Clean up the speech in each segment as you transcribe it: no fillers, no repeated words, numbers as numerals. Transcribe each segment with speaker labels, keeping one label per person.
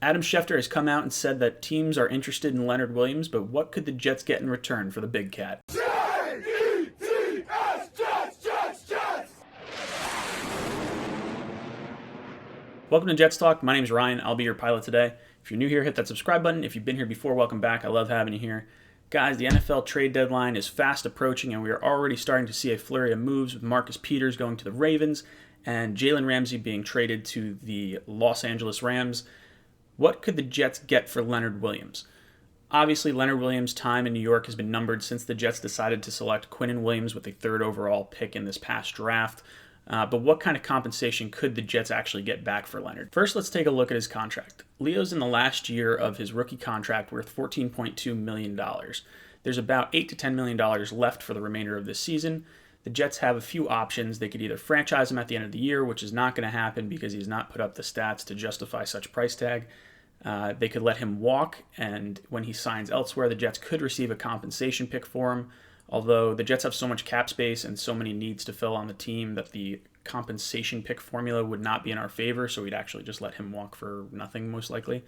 Speaker 1: Adam Schefter has come out and said that teams are interested in Leonard Williams, but what could the Jets get in return for the big cat?
Speaker 2: Jets, Jets, Jets, Jets!
Speaker 1: Welcome to Jets Talk. My name is Ryan. I'll be your pilot today. If you're new here, hit that subscribe button. If you've been here before, welcome back. I love having you here. Guys, the NFL trade deadline is fast approaching, and we are already starting to see a flurry of moves with Marcus Peters going to the Ravens and Jalen Ramsey being traded to the Los Angeles Rams. What could the Jets get for Leonard Williams? Obviously, Leonard Williams' time in New York has been numbered since the Jets decided to select Quinnen Williams with the third overall pick in this past draft. But what kind of compensation could the Jets actually get back for Leonard? First, let's take a look at his contract. Leo's in the last year of his rookie contract worth $14.2 million. There's about $8 to $10 million left for the remainder of this season. The Jets have a few options. They could either franchise him at the end of the year, which is not going to happen because he's not put up the stats to justify such price tag. They could let him walk, and when he signs elsewhere, the Jets could receive a compensation pick for him. Although the Jets have so much cap space and so many needs to fill on the team that the compensation pick formula would not be in our favor, so we'd actually just let him walk for nothing, most likely.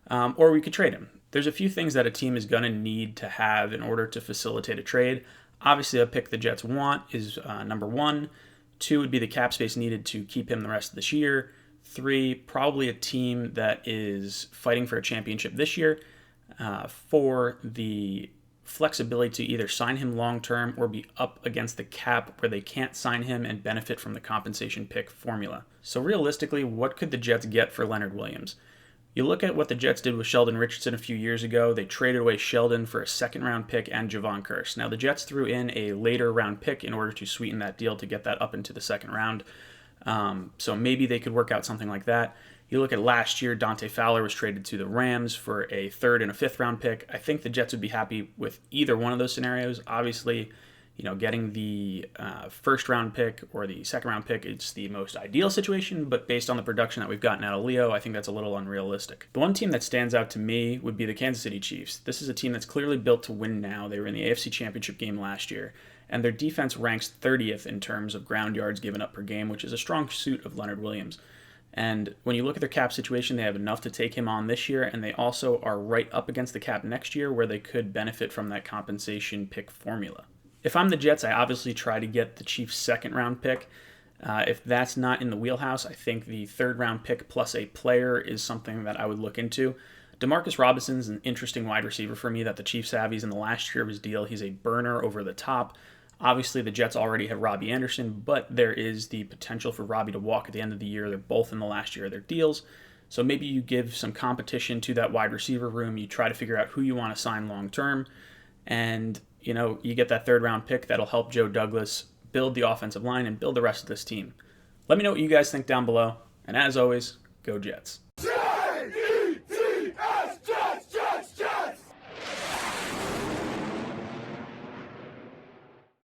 Speaker 1: Or we could trade him. There's a few things that a team is going to need to have in order to facilitate a trade. Obviously, a pick the Jets want is number one. 2 would be the cap space needed to keep him the rest of this year. 3, probably a team that is fighting for a championship this year. 4, the flexibility to either sign him long-term or be up against the cap where they can't sign him and benefit from the compensation pick formula. So realistically, what could the Jets get for Leonard Williams? You look at what the Jets did with Sheldon Richardson a few years ago. They traded away Sheldon for a second-round pick and Javon Kearse. Now, the Jets threw in a later-round pick in order to sweeten that deal to get that up into the second round. So maybe they could work out something like that. You look at last year, Dante Fowler was traded to the Rams for a third and a fifth round pick. I think the Jets would be happy with either one of those scenarios. Obviously, getting the first round pick or the second round pick, it's the most ideal situation, but based on the production that we've gotten out of Leo, I think that's a little unrealistic. The one team that stands out to me would be the Kansas City Chiefs. This is a team that's clearly built to win now. They were in the AFC Championship game last year, and their defense ranks 30th in terms of ground yards given up per game, which is a strong suit of Leonard Williams. And when you look at their cap situation, they have enough to take him on this year, and they also are right up against the cap next year where they could benefit from that compensation pick formula. If I'm the Jets, I obviously try to get the Chiefs' second round pick. If that's not in the wheelhouse, I think the third round pick plus a player is something that I would look into. Demarcus Robinson's an interesting wide receiver for me that the Chiefs have. He's in the last year of his deal. He's a burner over the top. Obviously, the Jets already have Robbie Anderson, but there is the potential for Robbie to walk at the end of the year. They're both in the last year of their deals. So maybe you give some competition to that wide receiver room. You try to figure out who you want to sign long term. And, you get that third round pick that'll help Joe Douglas build the offensive line and build the rest of this team. Let me know what you guys think down below. And as always, go Jets.